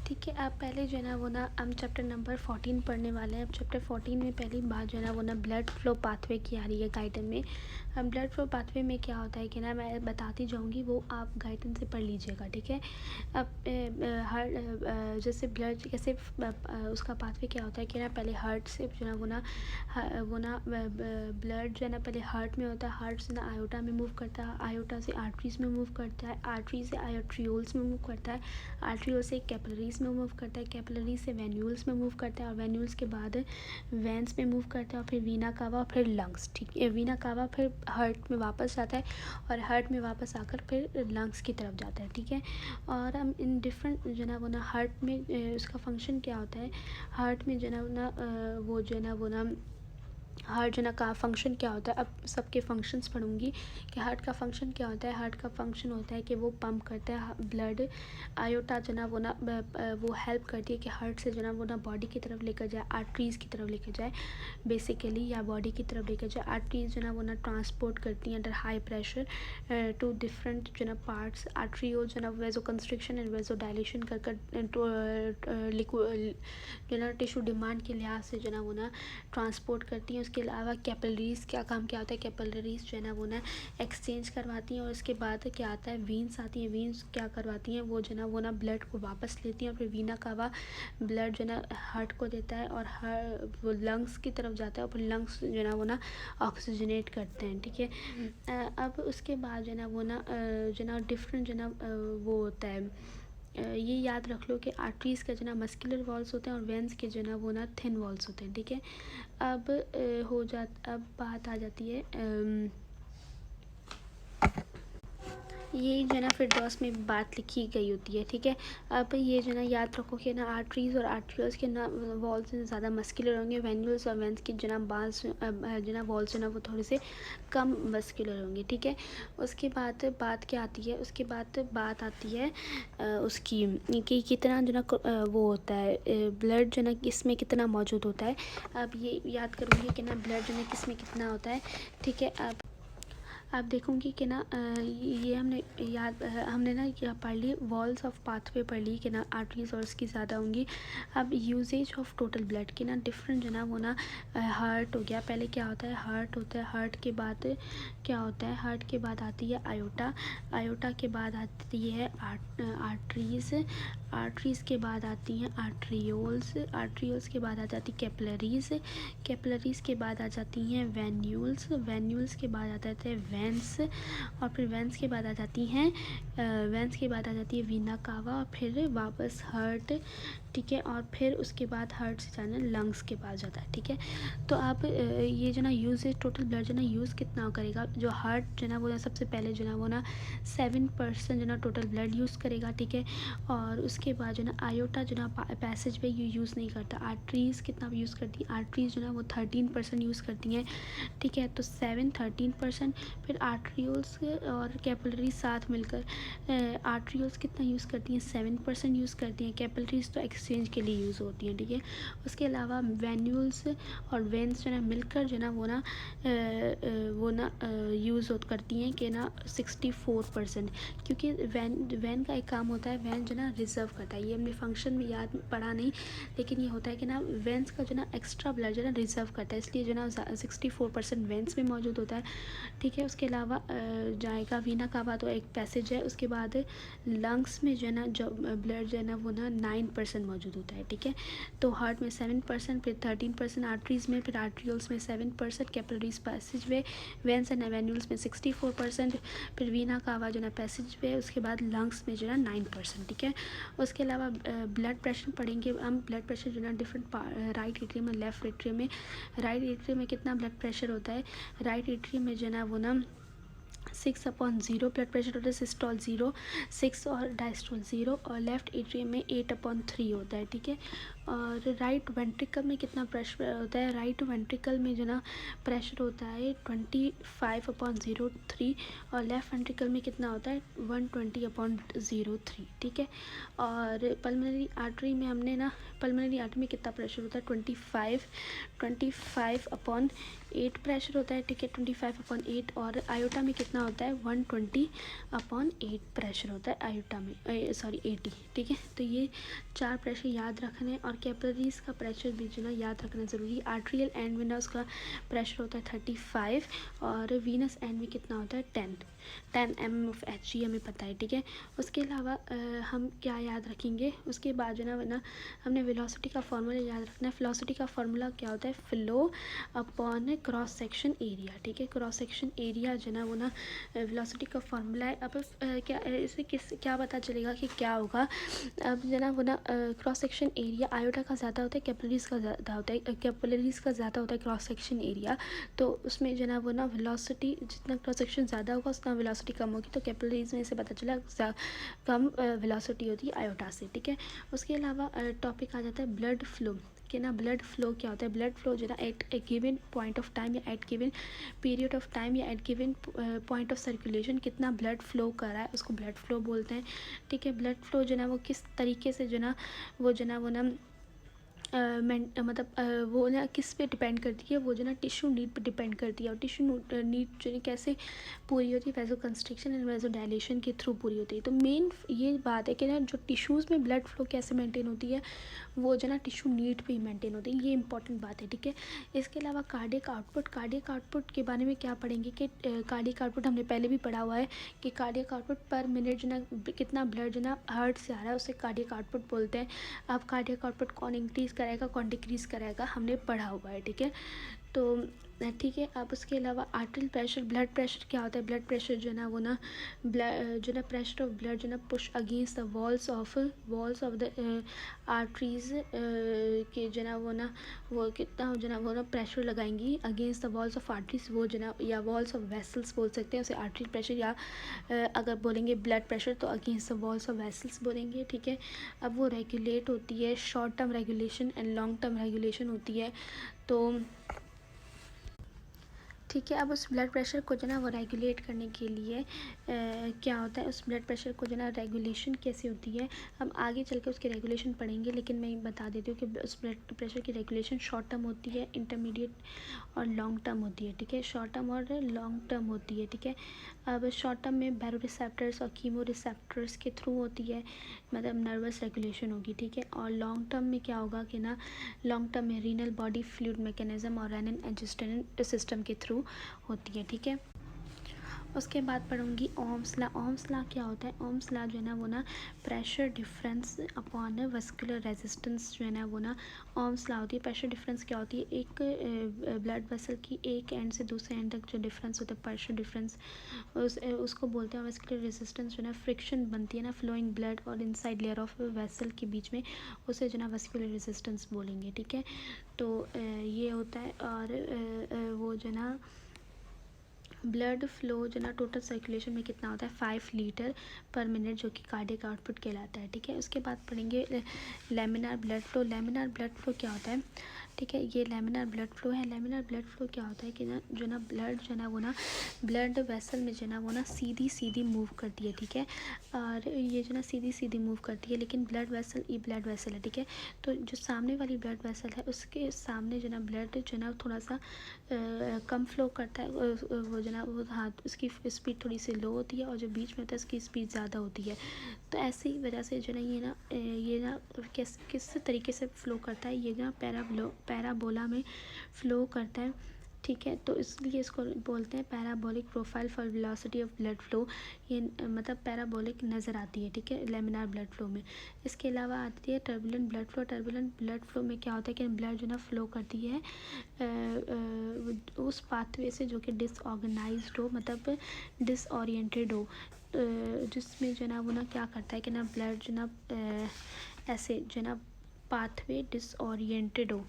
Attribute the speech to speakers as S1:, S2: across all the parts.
S1: ठीक है, आप पहले जो है ना वो ना हम चैप्टर नंबर 14 पढ़ने वाले हैं। अब चैप्टर 14 में पहली बात जो है ना वो ना ब्लड फ्लो पाथवे की आ रही है गाइडन में। अब ब्लड फ्लो पाथवे में क्या होता है कि ना मैं बताती जाऊंगी, वो आप गाइडन से पढ़ लीजिएगा। ठीक है, अब हर जैसे ब्लड कैसे उसका पाथवे क्या होता है कि ना पहले हार्ट से जो है वो ना ब्लड जो है ना पहले हार्ट में होता है, हार्ट से ना आयोटा में मूव करता है, आयोटा से आर्टरीज में मूव करता है, आर्टरी से आयोट्रियोल्स में मूव करता है, आर्ट्रियोल से कैपिलरीज में मूव करता है, कैपिलरी से वेन्यूल्स में मूव करता है, और वेन्यूल्स के बाद वेंस में मूव करता है, और फिर वीना कावा, फिर लंग्स। ठीक है, वीना कावा फिर हार्ट में वापस जाता है, और हार्ट में वापस आकर फिर लंग्स की तरफ जाता है। ठीक है, और हम इन डिफरेंट जो ना वो ना हार्ट में उसका फंक्शन क्या होता है, हार्ट में जो ना वो जो ना वो ना हार्ट जो ना का फंक्शन क्या होता है। अब सबके फंक्शंस पढ़ूंगी कि हार्ट का फंक्शन क्या होता है। हार्ट का फंक्शन होता है कि वो पंप करता है ब्लड, आयोटा जो ना वो हेल्प करती है कि हार्ट से जो ना वो ना बॉडी की तरफ लेकर जाए, आर्टरीज़ की तरफ लेकर जाए बेसिकली, या बॉडी की तरफ लेकर जाए। आर्टरीज़ जो ना वो ना ट्रांसपोर्ट करती हैं under high pressure to different जो ना पार्ट्स। आर्टरियोल जो ना vasoconstriction and vasodilation कर लिक्विड जो ना टिश्यू डिमांड के लिहाज से जो ना वो ना ट्रांसपोर्ट करती हैं। उसके अलावा कैपिलरीज़ क्या काम क्या होता है, कैपिलरीज़ जो है ना वो ना एक्सचेंज करवाती हैं, और उसके बाद क्या आता है वीन्स आती हैं। वीन्स क्या करवाती हैं, वो ना ब्लड को वापस लेती हैं, और फिर वीना कावा ब्लड जो ना हार्ट को देता है, और वो लंग्स की तरफ जाता है, और फिर लंग्स जो है ना वो ना ऑक्सीजनेट करते हैं। ठीक है, अब उसके बाद जो ना डिफरेंट जो ना वो होता है, ये याद रख लो कि आर्टरीज़ का जो ना मस्कुलर वॉल्स होते हैं, और वेंस के जो ना वो ना थिन वॉल्स होते हैं। ठीक है, अब बात आ जाती है ये जो है ना फिर डॉस में बात लिखी गई होती है। ठीक है, अब ये जो ना याद रखो कि ना आर्टरीज़ और आर्ट्रियोल्स के ना वॉल्स ज़्यादा मस्कुलर होंगे, वेन्यूल्स और वेंस के जो ना जो ना वॉल्स जो ना वो थोड़े से कम मस्कुलर होंगे। ठीक है, उसके बाद बात क्या आती है, उसके बाद बात आती है उसकी कि कितना जो ना वो होता है ब्लड जो ना किस में कितना मौजूद होता है। अब ये याद करूँगी कि ना ब्लड जो ना किस में कितना होता है। ठीक है, अब आप देखूंगी कि ना ये हमने ना पढ़ ली वॉल्स ऑफ पाथवे पढ़ ली कि ना आर्टरीज और इसकी ज़्यादा होंगी। अब यूजेज ऑफ टोटल ब्लड के ना डिफरेंट जो ना वो ना हार्ट हो गया। पहले क्या होता है, हार्ट होता है, हार्ट के बाद क्या होता है, हार्ट के बाद आती है आयोटा, आयोटा के बाद आती है आर्टरीज, आर्टरीज के बाद आती हैं आर्ट्रियोल्स, आर्ट्रियोल्स के बाद आ जाती कैपिलरीज, कैपिलरीज के बाद आ जाती हैं वेन्यूल्स, वेन्यूल्स के बाद आ जाते हैं वेंस, और फिर वेंस के बाद आ जाती हैं वेंस के बाद आ जाती है वीना कावा, और फिर वापस हार्ट। ठीक है, और फिर उसके बाद हार्ट से जाना लंग्स के पास जाता है। ठीक है, तो आप ये जो ना यूज़ है टोटल ब्लड जो ना यूज़ कितना करेगा, जो हार्ट जो ना वो ना सबसे पहले जो ना वो ना 7% जो ना टोटल ब्लड यूज़ करेगा। ठीक है, और उसके बाद जो ना आयोटा जो ना पैसेज पे यूज़ नहीं करता। आर्टरीज़ कितना यूज़ करती है, आर्टरीज़ जो ना वो 13% यूज़ करती हैं। ठीक है, तो 13%, फिर आर्ट्रियोल्स और कैपिलरीज साथ मिलकर आर्ट्रियोल्स कितना यूज़ करती हैं, 7% यूज़ करती हैं। कैपिलरीज तो एक्सचेंज के लिए यूज़ होती हैं। ठीक है, उसके अलावा वेन्यूल्स और वेंस जो ना मिलकर जो ना वो ना यूज़ करती हैं कि ना 64%, क्योंकि वैन का एक काम होता है, वैन जो ना रिजर्व करता है। ये हमने फंक्शन में याद पढ़ा नहीं, लेकिन ये होता है कि ना वेंस का जो ना एक्स्ट्रा ब्लड जो ना रिजर्व करता है, इसलिए जो ना 64% वेंस में मौजूद होता है। ठीक है, उसके अलावा जाएगा वीना कावा तो एक पैसेज है। उसके बाद लंग्स में जो है ना जो ब्लड जो है ना वो ना 9% मौजूद होता है। ठीक है, तो हार्ट में 7%, फिर 13% आर्टरीज़ में, फिर आर्ट्रियोल्स में 7%, capillaries passage way, veins and venules में 64%, फिर वीना कावा जो ना पैसेज वे, उसके बाद लंग्स में जो है 9%। ठीक है, उसके अलावा ब्लड प्रेशर पढ़ेंगे हम। ब्लड प्रेशर जो ना डिफरेंट राइट एट्रियम में, लेफ्ट एट्रियम में। राइट एट्रियम में कितना ब्लड प्रेशर होता है, राइट एट्रियम में जो ना वो ना 6/0 ब्लड प्रेशर होता है, सिस्टोल 0, 6 और डायस्टोल 0, और लेफ्ट एट्रियम में 8/3 होता है। ठीक है, और राइट वेंट्रिकल में कितना प्रेशर होता है, राइट वेंट्रिकल में जो ना प्रेशर होता है 25/03 और लेफ़्ट वेंट्रिकल में कितना होता है 120/03, ठीक है। और पल्मोनरी आर्टरी में हमने ना पल्मोनरी आर्टरी में कितना प्रेशर होता है 25/8 प्रेशर होता है, ठीक है, 25/8। और आयोटा में कितना होता है 120/8 प्रेशर होता है आयोटा में, 80, ठीक है। तो ये 4 प्रेशर याद रखने और कैपिलरीज का प्रेशर भी जो ना याद रखना ज़रूरी। आर्ट्रियल एंड में ना उसका प्रेशर होता है 35 और वीनस एंड में कितना होता है 10 mm ऑफ Hg हमें पता है, ठीक है। उसके अलावा हम क्या याद रखेंगे, उसके बाद जो ना हमने वेलोसिटी का फार्मूला याद रखना है। वेलोसिटी का फार्मूला क्या होता है, flow upon cross section area, ठीक है। क्रॉस सेक्शन एरिया जो ना वेलोसिटी का फार्मूला है। अब क्या इसे क्या पता चलेगा कि क्या होगा। अब जो ना क्रॉस सेक्शन एरिया आयोटा का ज़्यादा होता है, कैपिलरीज का ज़्यादा होता है, कैपिलरीज का ज़्यादा होता है क्रॉस सेक्शन एरिया। तो उसमें जो ना वेलोसिटी जितना क्रॉस सेक्शन ज़्यादा होगा उतना वेलोसिटी कम होगी। तो कैपिलरीज में से पता चला कम वेलोसिटी होती है आयोटा से, ठीक है। उसके अलावा टॉपिक आ जाता है ब्लड फ्लो कि ना ब्लड फ्लो क्या होता है। ब्लड फ्लो जो ना at a given point of time या at given period of time या at given point of circulation कितना ब्लड फ्लो कर रहा है उसको ब्लड फ्लो बोलते हैं, ठीक है। ब्लड फ्लो जो ना वो किस तरीके से जो ना मतलब वो ना किस पे डिपेंड करती है, वो जो ना टिश्यू नीड पे डिपेंड करती है। और टिश्यू नीड जो है कैसे पूरी होती है, vaso constriction and vaso dilation के थ्रू पूरी होती है। तो मेन ये बात है कि ना जो टिश्यूज़ में ब्लड फ्लो कैसे मेंटेन होती है वो जो ना टिश्यू नीड पे ही मेंटेन होती है, ये इंपॉर्टेंट बात है, ठीक है। इसके अलावा कार्डियक आउटपुट के बारे में क्या पढ़ेंगे कि कार्डियक आउटपुट हमने पहले भी पढ़ा हुआ है कि कार्डियक आउटपुट पर मिनट जो ना कितना ब्लड जो ना हार्ट से आ रहा है उसे कार्डियक आउटपुट बोलते हैं। अब कार्डियक आउटपुट कौन इंक्रीज़ कराएगा कौन डिक्रीज़ कराएगा हमने पढ़ा हुआ है, ठीक है। तो ठीक है। अब उसके अलावा आर्टरियल प्रेशर, ब्लड प्रेशर क्या होता है। ब्लड प्रेशर जो ना जो ना प्रेशर ऑफ ब्लड जो ना push against the walls of the arteries के जो ना वो कितना जो ना प्रेशर लगाएंगी against the walls of arteries, वो जो ना या वॉल्स ऑफ वेसल्स बोल सकते हैं उसे आर्टरियल प्रेशर, या अगर बोलेंगे ब्लड प्रेशर तो against the walls of vessels बोलेंगे, ठीक है। अब वो रेगुलेट होती है, short term regulation and long term regulation होती है। तो ठीक है। अब उस ब्लड प्रेशर को जो ना वो रेगुलेट करने के लिए क्या होता है, उस ब्लड प्रेशर को जो ना रेगुलेशन कैसे होती है हम आगे चल के उसकी रेगुलेशन पढ़ेंगे, लेकिन मैं बता देती हूँ कि उस ब्लड प्रेशर की रेगुलेशन शॉर्ट टर्म होती है, इंटरमीडिएट और लॉन्ग टर्म होती है, ठीक है। शॉर्ट टर्म और लॉन्ग टर्म होती है, ठीक है। अब शॉर्ट टर्म में बैरो रिसेप्टर्स और कीमो रिसेप्टर्स के थ्रू होती है, मतलब नर्वस रेगुलेशन होगी, ठीक है। और लॉन्ग टर्म में क्या होगा कि ना लॉन्ग टर्म में रीनल बॉडी फ्लूइड मैकेनिज्म और रेनिन एंजियोटेनिन सिस्टम के थ्रू होती है, ठीक है। उसके बाद पढ़ूंगी ओम्स लॉ। ओम्स लॉ क्या होता है, ओम्स लॉ जो है ना वो ना pressure difference upon vascular resistance जो है ना वो ना ओम्स लॉ होती है। प्रेशर डिफरेंस क्या होती है, एक ब्लड वेसल की एक एंड से दूसरे एंड तक जो डिफरेंस होता है प्रेशर डिफरेंस उसको बोलते हैं। वस्कुलर रेजिस्टेंस जो है ना फ्रिक्शन बनती है ना फ्लोइंग ब्लड और इनसाइड लेयर ऑफ वेसल के बीच में, उसे जो ना वस्कुलर रेजिस्टेंस बोलेंगे, ठीक है। तो ये होता है। और वो जो ना ब्लड फ्लो जो ना टोटल सर्कुलेशन में कितना होता है 5 लीटर पर मिनट, जो कि कार्डियक आउटपुट कहलाता है, ठीक है। उसके बाद पढ़ेंगे laminar blood flow. Laminar blood flow क्या होता है, ठीक है। ये लेमिनार ब्लड फ्लो है। लेमिनार ब्लड फ्लो क्या होता है कि ना जो ना ब्लड जो ना वो ना ब्लड वेसल में जो ना वो ना सीधी मूव करती है, ठीक है। और ये जो ना सीधी मूव करती है, लेकिन ब्लड वेसल ये ब्लड वेसल है, ठीक है। तो जो सामने वाली ब्लड वेसल है उसके सामने जो ना ब्लड जो ना थोड़ा सा कम फ्लो करता है, वो जो ना वो हाथ उसकी स्पीड थोड़ी सी लो होती है और जो बीच में होता है उसकी स्पीड ज़्यादा होती है। तो ऐसी वजह से जो ना ये ना किस तरीके से फ़्लो करता है, ये ना पैराबोला में फ़्लो करता है, ठीक है। तो इसलिए इसको बोलते हैं parabolic profile for velocity of blood flow. ये मतलब पैराबोलिक नज़र आती है, ठीक है, लेमिनार ब्लड फ्लो में। इसके अलावा आती है turbulent blood flow. Turbulent blood flow में क्या होता है कि ब्लड जो ना फ्लो करती है उस पाथवे से जो कि डिसऑर्गेनाइज्ड हो, मतलब डिसओरिएंटेड हो, जिसमें जो ना वो ना क्या करता है कि ना ब्लड जो ना ऐसे जो ना पाथवे डिसओरिएंटेड हो,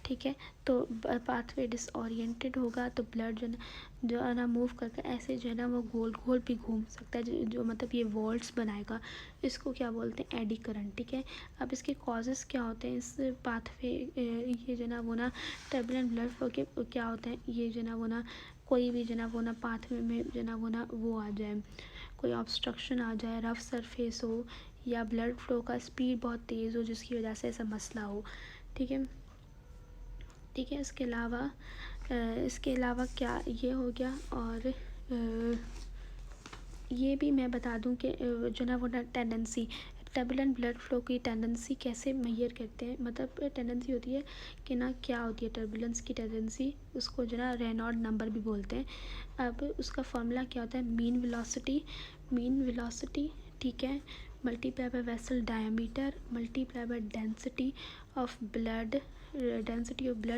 S1: ठीक है। तो पाथवे डिसओरिएंटेड होगा तो ब्लड जो है ना मूव करके ऐसे जो है ना वो गोल गोल भी घूम सकता है, जो मतलब ये वॉल्ट्स बनाएगा, इसको क्या बोलते हैं, एडी करंट। ठीक है। अब इसके कॉजेज़ क्या होते हैं इस पाथवे, ये जो ना वो ना टर्बुलेंट ब्लड फ्लो के क्या होते हैं, ये जो ना वो ना कोई भी जो ना वो ना पाथवे में जो ना वो आ जाए, कोई ऑब्स्ट्रक्शन आ जाए, रफ सरफेस हो, या ब्लड फ्लो का स्पीड बहुत तेज़ हो जिसकी वजह से ऐसा मसला हो। ठीक है। ठीक है। इसके अलावा क्या ये हो गया। और ये भी मैं बता दूं कि जो ना वो ना टेंडेंसी, टर्बुलेंट ब्लड फ्लो की टेंडेंसी कैसे मेजर करते हैं, मतलब टेंडेंसी होती है कि ना क्या होती है टर्बुलेंस की टेंडेंसी, उसको जो ना रेनॉल्ड नंबर भी बोलते हैं। अब उसका फॉर्मूला क्या होता है, मीन वेलोसिटी, ठीक है, multiply by vessel diameter multiply by density of blood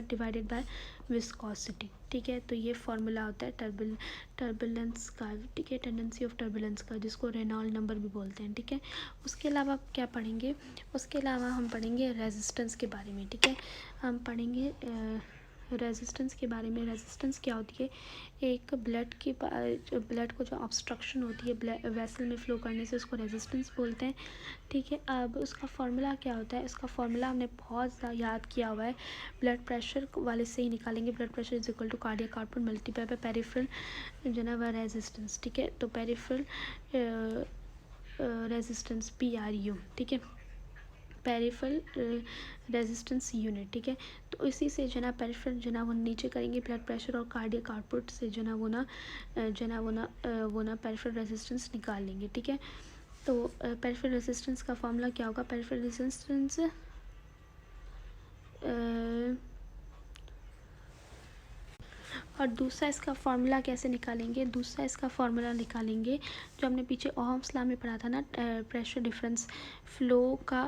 S1: divided by viscosity. ठीक है। तो ये फार्मूला होता है टर्बुलेंस का। ठीक है। टेंडेंसी ऑफ टर्बुलेंस का, जिसको रेनॉल्ड नंबर भी बोलते हैं। ठीक है। उसके अलावा आप क्या पढ़ेंगे, उसके अलावा हम पढ़ेंगे रेजिस्टेंस के बारे में। ठीक है। हम पढ़ेंगे रेजिस्टेंस के बारे में। रेजिस्टेंस क्या होती है, एक ब्लड को जो ऑब्स्ट्रक्शन होती है वेसल में फ़्लो करने से, उसको रेजिस्टेंस बोलते हैं। ठीक है। अब उसका फार्मूला क्या होता है, इसका फार्मूला हमने बहुत ज़्यादा याद किया हुआ है, ब्लड प्रेशर वाले से ही निकालेंगे। Blood pressure is equal to cardiac output multiply by peripheral जो ना वह रेजिस्टेंस। ठीक है। तो पेरिफेरल रेजिस्टेंस PRU। ठीक है। Peripheral resistance unit. ठीक है। तो इसी से जो ना पेरिफेरल जो ना वो नीचे करेंगे ब्लड प्रेशर और कार्डियक आउटपुट से जो ना वो ना पेरिफेरल रेजिस्टेंस निकाल लेंगे। ठीक है। तो पेरिफेरल रेजिस्टेंस का फॉर्मूला क्या होगा, पेरिफेरल रेजिस्टेंस और दूसरा इसका फार्मूला कैसे निकालेंगे, दूसरा इसका फार्मूला निकालेंगे जो हमने पीछे ओहम्स लॉ में पढ़ा था ना, प्रेशर डिफरेंस फ्लो का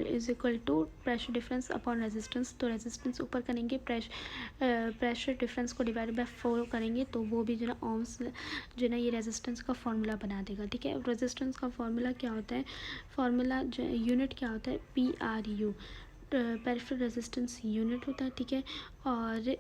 S1: is equal to pressure difference upon resistance. तो रेजिस्टेंस ऊपर करेंगे, प्रेशर डिफरेंस को डिवाइड बाय 4 करेंगे, तो वो भी जो ना ओहम्स जो ना ये रेजिस्टेंस का फार्मूला बना देगा। ठीक है। रेजिस्टेंस का फार्मूला क्या होता है, फार्मूला जो यूनिट क्या होता है, PRU, पेरिफेरल रेजिस्टेंस यूनिट होता है। ठीक है। और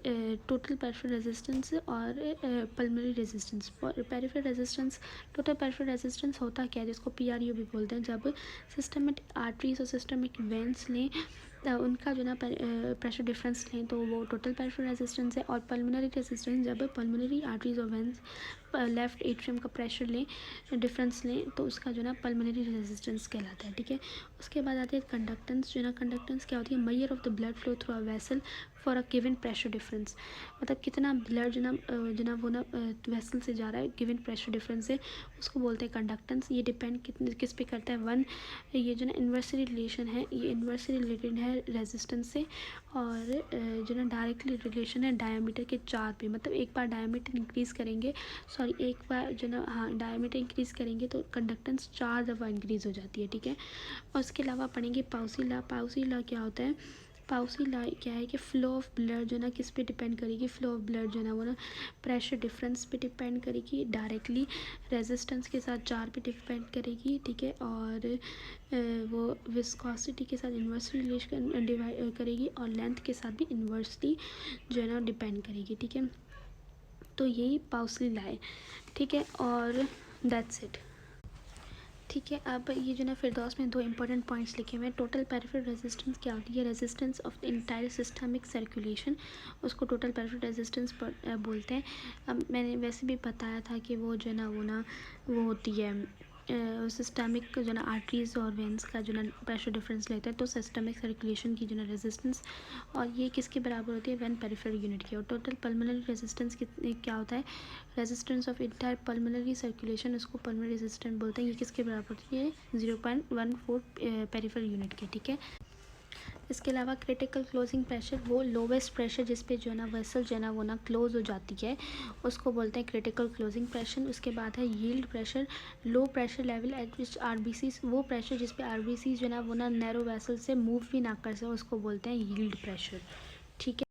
S1: टोटल पेरिफेरल रेजिस्टेंस और pulmonary resistance. Peripheral resistance, total peripheral resistance होता क्या है, जिसको PRU भी बोलते हैं, जब सिस्टमिक आर्टरीज और सिस्टमिक वेंस लें उनका जो ना प्रेशर डिफरेंस लें तो वो टोटल पेरिफेरल रेजिस्टेंस है। और पल्मोनरी रेजिस्टेंस, जब पल्मोनरी आर्टरीज और वेंस लेफ्ट एट्रियम का प्रेशर लें, डिफरेंस लें, तो उसका जो ना पल्मोनरी रेजिस्टेंस कहलाता है। ठीक है। उसके बाद आते हैं कंडक्टेंस। जो ना कंडक्टेंस क्या होती है, measure of the blood flow through a vessel for a given pressure difference, मतलब कितना ब्लड जो ना वो ना वेसल से जा रहा है गिवन प्रेशर डिफरेंस से, उसको बोलते हैं कंडक्टेंस। ये डिपेंड किस पे करता है, वन ये जो ना इन्वर्सली रिलेशन है, ये इन्वर्सली रिलेटेड है रेजिस्टेंस से, और जो ना डायरेक्टली रिलेशन है डायमीटर के 4 पे, मतलब एक बार डायमीटर इंक्रीज़ करेंगे, सॉरी एक बार जो ना हाँ डायमीटर इंक्रीज़ करेंगे तो कंडक्टेंस 4 दफ़ा इंक्रीज़ हो जाती है। ठीक है। और उसके अलावा पढ़ेंगे पाउसी लॉ। पाउसी लॉ क्या होता है, पाउसी लॉ क्या है कि फ़्लो ऑफ ब्लड जो ना किस पे डिपेंड करेगी, फ़्लो ऑफ ब्लड जो ना वो ना प्रेशर डिफरेंस पे डिपेंड करेगी डायरेक्टली, रेजिस्टेंस के साथ 4 पे डिपेंड करेगी। ठीक है। और वो विस्कोसिटी के साथ इन्वर्सली रिलेशन डिवाइड करेगी, और लेंथ के साथ भी इन्वर्सली जो है ना डिपेंड करेगी। ठीक है। तो यही पाउसी लॉ है। ठीक है। और दैट्स इट। ठीक है। अब ये जो ना फिरदौस में 2 इंपॉर्टेंट पॉइंट्स लिखे हुए हैं। टोटल पेरिफेरल रेजिस्टेंस क्या होती है, resistance of the entire systemic circulation, उसको टोटल पेरिफेरल रेजिस्टेंस बोलते हैं। अब मैंने वैसे भी बताया था कि वो जो ना वो होती है सिस्टमिक जो ना आर्टरीज और वेंस का जो ना प्रेशर डिफरेंस लेते हैं, तो सिस्टमिक सर्कुलेशन की जो ना रेजिस्टेंस, और ये किसके बराबर होती है, वन पेरिफेरल यूनिट की। और टोटल पल्मोनरी रेजिस्टेंस क्या होता है, resistance of entire pulmonary circulation, उसको पल्मोनरी रेजिस्टेंस बोलते हैं। ये किसके बराबर होती है, 0.14 पेरिफेरल यूनिट के। ठीक है। इसके अलावा क्रिटिकल क्लोजिंग प्रेशर, वो लोवेस्ट प्रेशर जिस पे जो ना वेसल जो ना वो ना क्लोज हो जाती है, उसको बोलते हैं क्रिटिकल क्लोजिंग प्रेशर। उसके बाद है yield pressure, low pressure level eight विच RBC, वो प्रेशर जिस पे RBC जो ना वो ना नैरो वेसल से मूव भी ना कर सके, उसको बोलते हैं यील्ड प्रेशर। ठीक है।